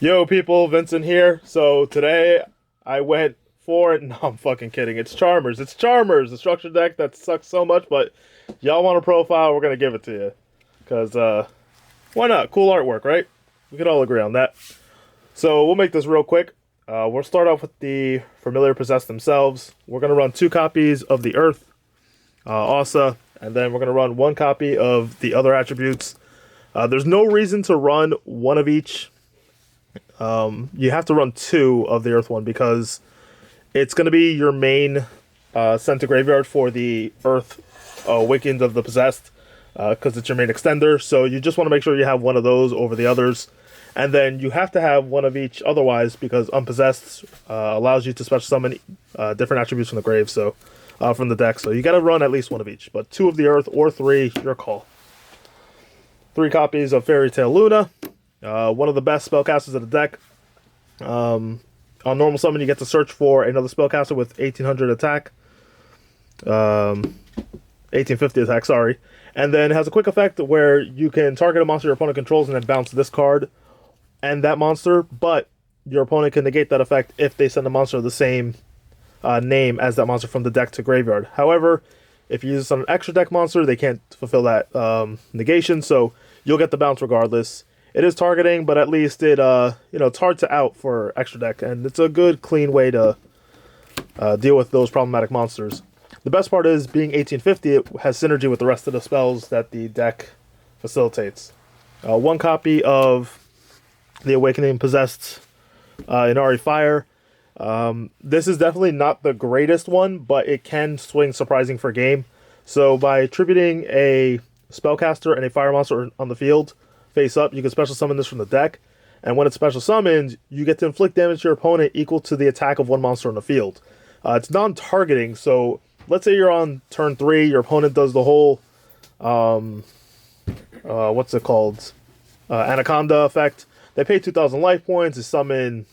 Yo, people, Vincent here. So today I went for it. No, I'm fucking kidding. It's Charmers. It's Charmers, the structure deck that sucks so much, but y'all want a profile, we're gonna give it to you. Cause why not? Cool artwork, right? We can all agree on that. So we'll make this real quick. We'll start off with the familiar possessed themselves. We're gonna run 2 copies of the Earth, Asa, and then we're gonna run 1 copy of the other attributes. There's no reason to run one of each. You have to run 2 of the Earth one because it's going to be your main sent to graveyard for the Earth Awakened of the Possessed because it's your main extender. So you just want to make sure you have one of those over the others. And then you have to have one of each otherwise because Unpossessed allows you to special summon different attributes from the grave, so from the deck. So you got to run at least one of each, but 2 of the Earth or 3, your call. 3 copies of Fairy Tale Luna. One of the best spellcasters of the deck. On normal summon, you get to search for another spellcaster with 1800 attack. 1850 attack, sorry. And then it has a quick effect where you can target a monster your opponent controls and then bounce this card and that monster, but your opponent can negate that effect if they send a monster of the same name as that monster from the deck to graveyard. However, if you use this on an extra deck monster, they can't fulfill that negation, so you'll get the bounce regardless. It is targeting, but at least it it's hard to out for extra deck, and it's a good, clean way to deal with those problematic monsters. The best part is being 1850, it has synergy with the rest of the spells that the deck facilitates. 1 copy of the Awakening Possessed Inari Fire. This is definitely not the greatest one, but it can swing surprising for game. So by attributing a spellcaster and a fire monster on the field face up, you can special summon this from the deck, and when it's special summoned, you get to inflict damage to your opponent equal to the attack of one monster on the field. It's non-targeting, so let's say you're on turn 3, your opponent does the whole what's it called, Anaconda effect. They pay 2,000 life points to summon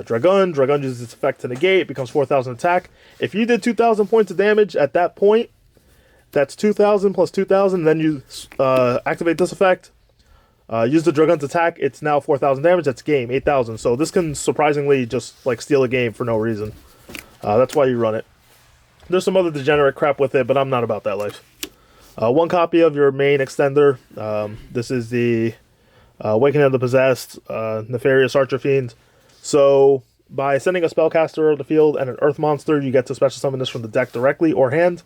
Dragon. Dragon uses its effect to negate, it becomes 4,000 attack. If you did 2,000 points of damage at that point, that's 2,000 plus 2,000, then you activate this effect. Use the Dragon's attack, it's now 4,000 damage, that's game, 8,000. So this can surprisingly just like steal a game for no reason. That's why you run it. There's some other degenerate crap with it, but I'm not about that life. 1 copy of your main extender. This is the Awakening of the Possessed, Nefarious Archer Fiend. So by sending a spellcaster on the field and an earth monster, you get to special summon this from the deck directly or hand.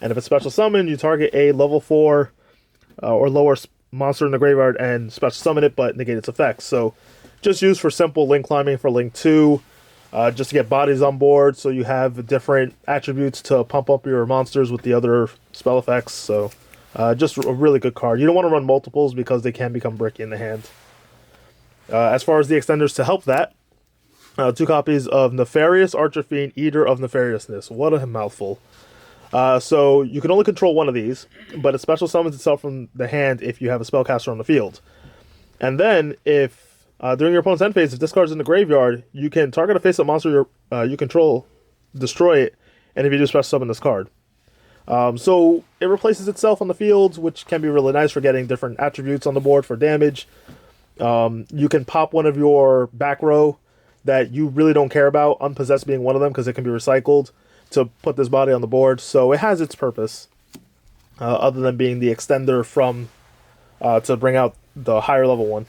And if it's special summon, you target a level 4 or lower monster in the graveyard and special summon it, but negate its effects. So just used for simple link climbing for Link 2, just to get bodies on board, so you have different attributes to pump up your monsters with the other spell effects. So just a really good card. You don't want to run multiples because they can become bricky in the hand. As far as the extenders to help that, 2 copies of Nefarious Archer Fiend, Eater of Nefariousness. What a mouthful. So you can only control one of these, but it special summons itself from the hand if you have a spellcaster on the field. And then if during your opponent's end phase, if this card's in the graveyard, you can target a face-up monster you control, destroy it, and if you do, special summon this card. So it replaces itself on the field, which can be really nice for getting different attributes on the board for damage. You can pop one of your back row that you really don't care about, Unpossessed being one of them because it can be recycled, to put this body on the board. So it has its purpose, other than being the extender from to bring out the higher level one.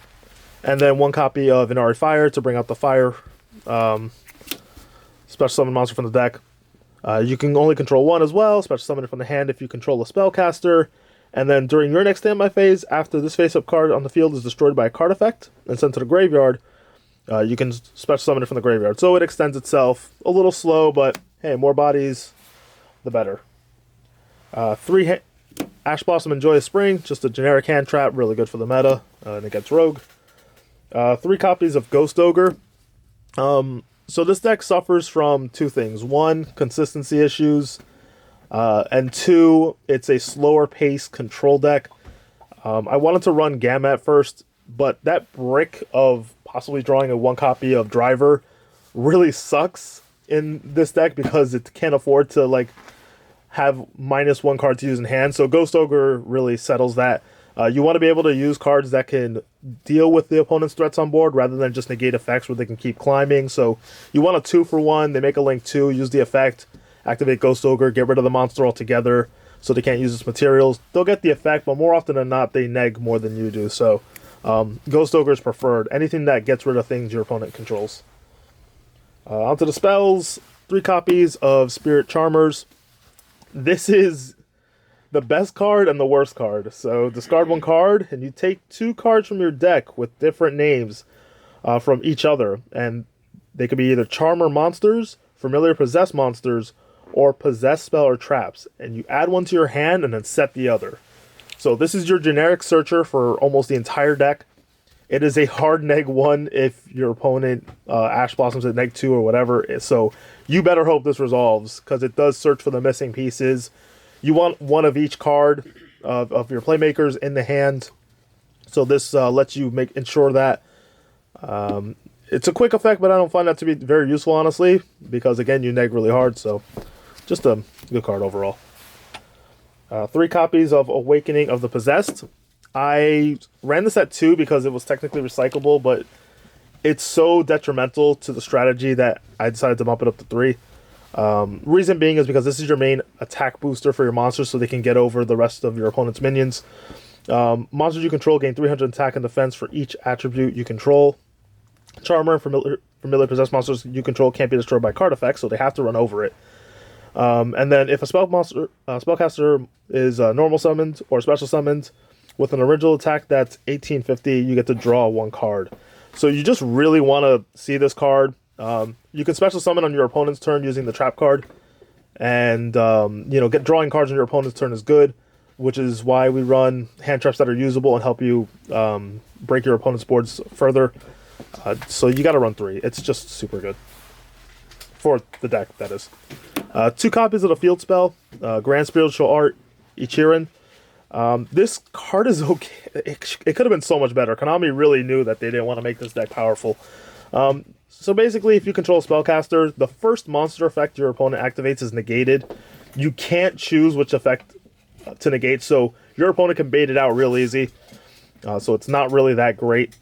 And then 1 copy of Inari Fire to bring out the fire special summon monster from the deck. You can only control 1 as well, special summon it from the hand if you control a spellcaster. And then during your next standby phase, after this face-up card on the field is destroyed by a card effect and sent to the graveyard, you can special summon it from the graveyard. So it extends itself a little slow, but hey, more bodies, the better. 3 Ash Blossom and Joyous Spring, just a generic hand trap, really good for the meta, and it gets rogue. 3 copies of Ghost Ogre. So this deck suffers from 2 things. 1, consistency issues, and 2, it's a slower pace control deck. I wanted to run Gamma at first, but that brick of possibly drawing a 1 copy of Driver really sucks in this deck because it can't afford to like have -1 card to use in hand. So Ghost Ogre really settles that. You want to be able to use cards that can deal with the opponent's threats on board rather than just negate effects where they can keep climbing. So you want a 2-for-1. They make a link 2, use the effect, activate Ghost Ogre, get rid of the monster altogether so they can't use its materials. They'll get the effect, but more often than not, they neg more than you do. So Ghost Ogre is preferred. Anything that gets rid of things your opponent controls. Onto the spells. 3 copies of Spirit Charmers. This is the best card and the worst card. So discard 1 card, and you take 2 cards from your deck with different names from each other. And they could be either Charmer monsters, Familiar Possessed monsters, or Possessed spell or traps. And you add one to your hand and then set the other. So this is your generic searcher for almost the entire deck. It is a hard neg 1 if your opponent Ash Blossoms at neg 2 or whatever. So you better hope this resolves, because it does search for the missing pieces. You want one of each card of your playmakers in the hand. So this lets you ensure that. It's a quick effect, but I don't find that to be very useful, honestly, because, again, you neg really hard. So just a good card overall. 3 copies of Awakening of the Possessed. I ran this at 2 because it was technically recyclable, but it's so detrimental to the strategy that I decided to bump it up to 3. Reason being is because this is your main attack booster for your monsters, so they can get over the rest of your opponent's minions. Monsters you control gain 300 attack and defense for each attribute you control. Charmer and familiar possessed monsters you control can't be destroyed by card effects, so they have to run over it. And then if a spellcaster is normal summoned or special summoned with an original attack that's 1850, you get to draw 1 card. So you just really want to see this card. You can special summon on your opponent's turn using the trap card. And, drawing cards on your opponent's turn is good, which is why we run hand traps that are usable and help you break your opponent's boards further. So you got to run 3. It's just super good. For the deck, that is. 2 copies of the field spell, Grand Spiritual Art, Ichiran. This card is okay. It could have been so much better. Konami really knew that they didn't want to make this deck powerful. So basically, if you control a spellcaster, the first monster effect your opponent activates is negated. You can't choose which effect to negate, so your opponent can bait it out real easy. So it's not really that great.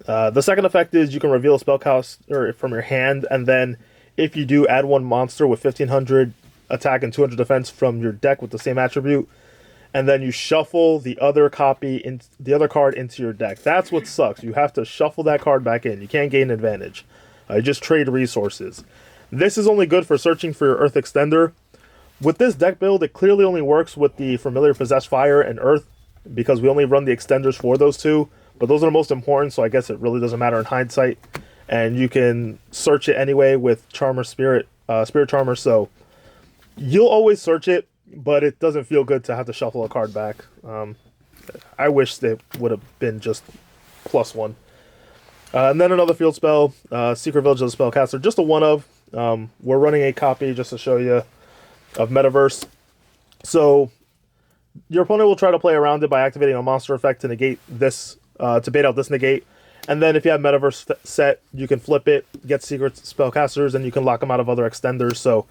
The second effect is you can reveal a spellcaster from your hand, and then if you do, add 1 monster with 1500 attack and 200 defense from your deck with the same attribute. And then you shuffle the other card into your deck. That's what sucks. You have to shuffle that card back in. You can't gain advantage. You just trade resources. This is only good for searching for your Earth Extender. With this deck build, it clearly only works with the Familiar Possessed Fire and Earth, because we only run the extenders for those 2. But those are the most important, so I guess it really doesn't matter in hindsight. And you can search it anyway with Charmer Spirit Charmer. So you'll always search it, but it doesn't feel good to have to shuffle a card back. I wish they would have been just +1. And then another field spell, Secret Village of the Spellcaster, just a 1 of. We're running a copy just to show you of Metaverse. So your opponent will try to play around it by activating a monster effect to negate this, to bait out this negate. And then if you have Metaverse set, you can flip it, get Secret Spellcasters, and you can lock them out of other extenders. So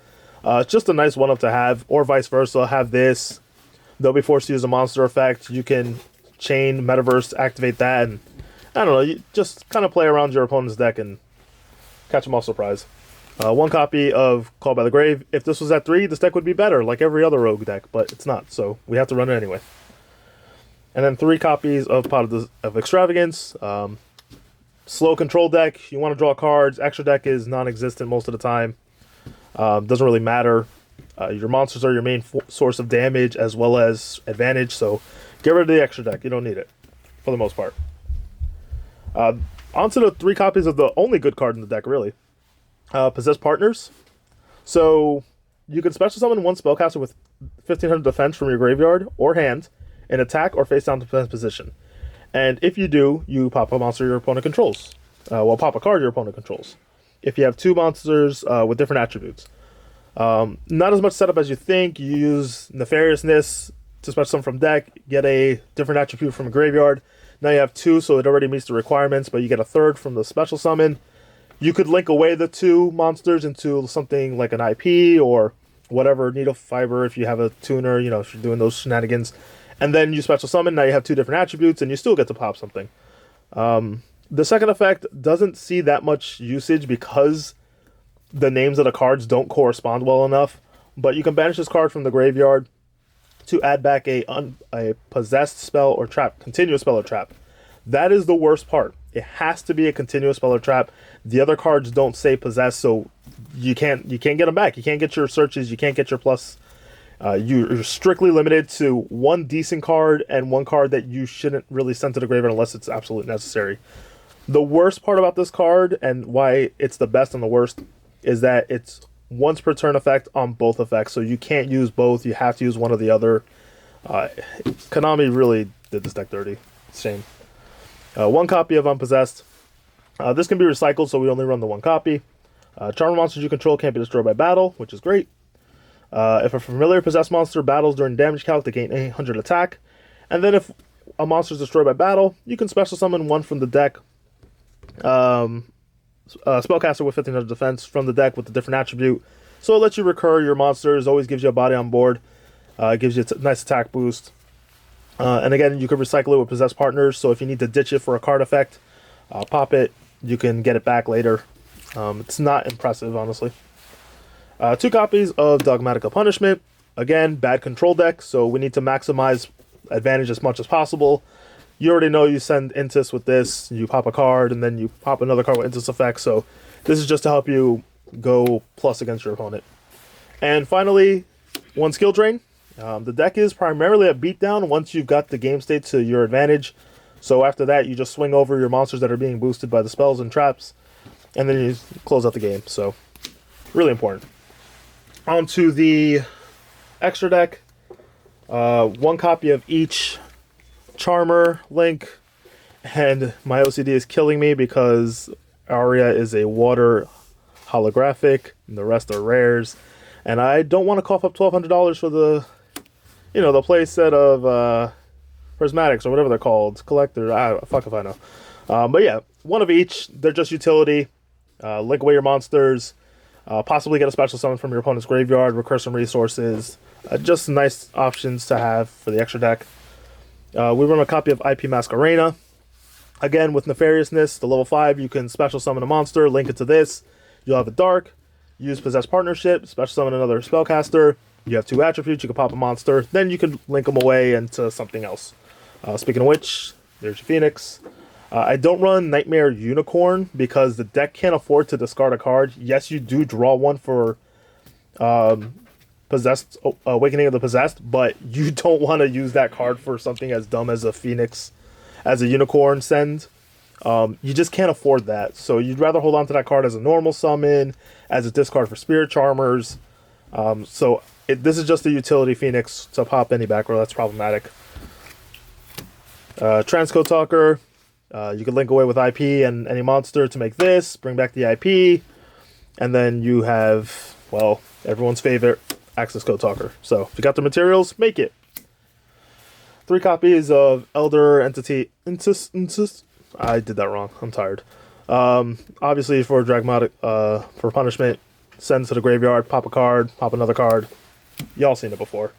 it's just a nice 1-up to have, or vice versa. Have this. They'll be forced to use a monster effect. You can chain Metaverse, activate that, and I don't know. You just kind of play around your opponent's deck and catch them off surprise. 1 copy of Call by the Grave. If this was at 3, this deck would be better, like every other Rogue deck, but it's not, so we have to run it anyway. And then 3 copies of Pot of Extravagance. Slow control deck. You want to draw cards. Extra deck is non-existent most of the time. Doesn't really matter. Your monsters are your main source of damage as well as advantage, so get rid of the extra deck. You don't need it, for the most part. Onto the 3 copies of the only good card in the deck, really. Possessed Partners. So you can special summon 1 spellcaster with 1500 defense from your graveyard or hand in attack or face down defense position. And if you do, you pop a monster your opponent controls. Pop a card your opponent controls. If you have 2 monsters with different attributes. Not as much setup as you think. You use Nefariousness to special summon from deck, get a different attribute from a graveyard. Now you have 2, so it already meets the requirements, but you get a 3rd from the special summon. You could link away the 2 monsters into something like an IP or whatever, needle fiber if you have a tuner, if you're doing those shenanigans. And then you special summon, now you have 2 different attributes, and you still get to pop something. The second effect doesn't see that much usage because the names of the cards don't correspond well enough, but you can banish this card from the graveyard to add back a possessed spell or trap, continuous spell or trap. That is the worst part. It has to be a continuous spell or trap. The other cards don't say possessed, so you can't get them back. You can't get your searches, you can't get your plus. You're strictly limited to 1 decent card and 1 card that you shouldn't really send to the graveyard unless it's absolutely necessary. The worst part about this card, and why it's the best and the worst, is that it's once per turn effect on both effects, so you can't use both. You have to use one or the other. Konami really did this deck dirty. Shame. 1 copy of Unpossessed. This can be recycled, so we only run the 1 copy. Charmer monsters you control can't be destroyed by battle, which is great. If a familiar possessed monster battles during damage calc, they gain 800 attack. And then if a monster is destroyed by battle, you can special summon 1 from the deck. Spellcaster with 1500 defense from the deck with a different attribute. So it lets you recur your monsters, always gives you a body on board. It gives you a nice attack boost. And again, you can recycle it with possessed partners, so if you need to ditch it for a card effect, pop it, you can get it back later. It's not impressive, honestly. 2 copies of Dogmatica Punishment. Again, bad control deck, so we need to maximize advantage as much as possible. You already know you send Intis with this, you pop a card, and then you pop another card with Intis effect, so this is just to help you go plus against your opponent. And finally, 1 skill drain. The deck is primarily a beatdown once you've got the game state to your advantage. So after that, you just swing over your monsters that are being boosted by the spells and traps, and then you close out the game. So, really important. On to the extra deck. 1 copy of each Charmer, Link, and my OCD is killing me because Aria is a water holographic, and the rest are rares. And I don't want to cough up $1,200 for the, the play set of prismatics or whatever they're called, collector. Fuck if I know. But yeah, 1 of each. They're just utility. Link away your monsters. Possibly get a special summon from your opponent's graveyard. Recur some resources. Just nice options to have for the extra deck. We run a copy of IP Masquerena. Again, with Nefariousness, the level 5, you can special summon a monster, link it to this. You'll have a Dark. Use Possessed Partnership, special summon another Spellcaster. You have 2 attributes, you can pop a monster. Then you can link them away into something else. Speaking of which, there's your Phoenix. I don't run Nightmare Unicorn because the deck can't afford to discard a card. Yes, you do draw 1 for Possessed, Awakening of the Possessed, but you don't want to use that card for something as dumb as a Phoenix, as a Unicorn send. You just can't afford that. So you'd rather hold on to that card as a normal summon, as a discard for Spirit Charmers. This is just a utility Phoenix to pop any back row. That's problematic. Transcode Talker. You can link away with IP and any monster to make this. Bring back the IP. And then you have, well, everyone's favorite, Access Code Talker. So if you got the materials, make it. 3 copies of Elder Entity. I did that wrong. I'm tired. Obviously for Dragmatic, for punishment, send to the graveyard, pop a card, pop another card. Y'all seen it before.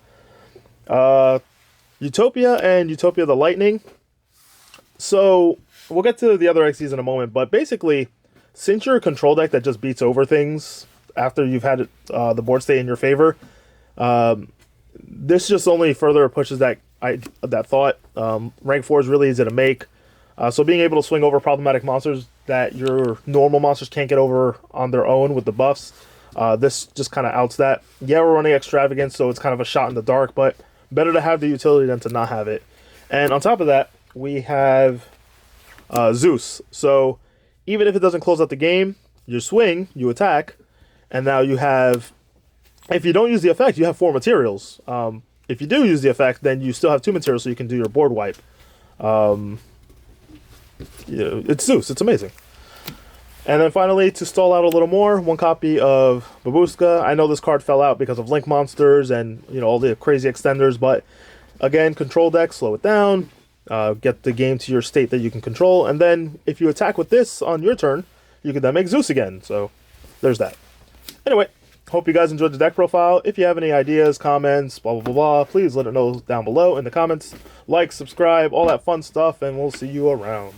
Utopia and Utopia the Lightning. So we'll get to the other Xyz in a moment, but basically, since you're a control deck that just beats over things after you've had the board state in your favor, this just only further pushes that thought. Rank 4 is really easy to make. So being able to swing over problematic monsters that your normal monsters can't get over on their own with the buffs, this just kind of outs that. Yeah, we're running Extravagance, so it's kind of a shot in the dark, but better to have the utility than to not have it. And on top of that, we have Zeus. So even if it doesn't close out the game, you swing, you attack, and now you have, if you don't use the effect, you have 4 materials. If you do use the effect, then you still have 2 materials, so you can do your board wipe. It's Zeus. It's amazing. And then finally, to stall out a little more, 1 copy of Babushka. I know this card fell out because of Link monsters and all the crazy extenders, but again, control deck, slow it down, get the game to your state that you can control, and then if you attack with this on your turn, you can then make Zeus again. So there's that. Anyway, Hope you guys enjoyed the deck profile. If you have any ideas, comments, blah, blah, blah, blah, please let it know down below in the comments. Like, subscribe, all that fun stuff, and we'll see you around.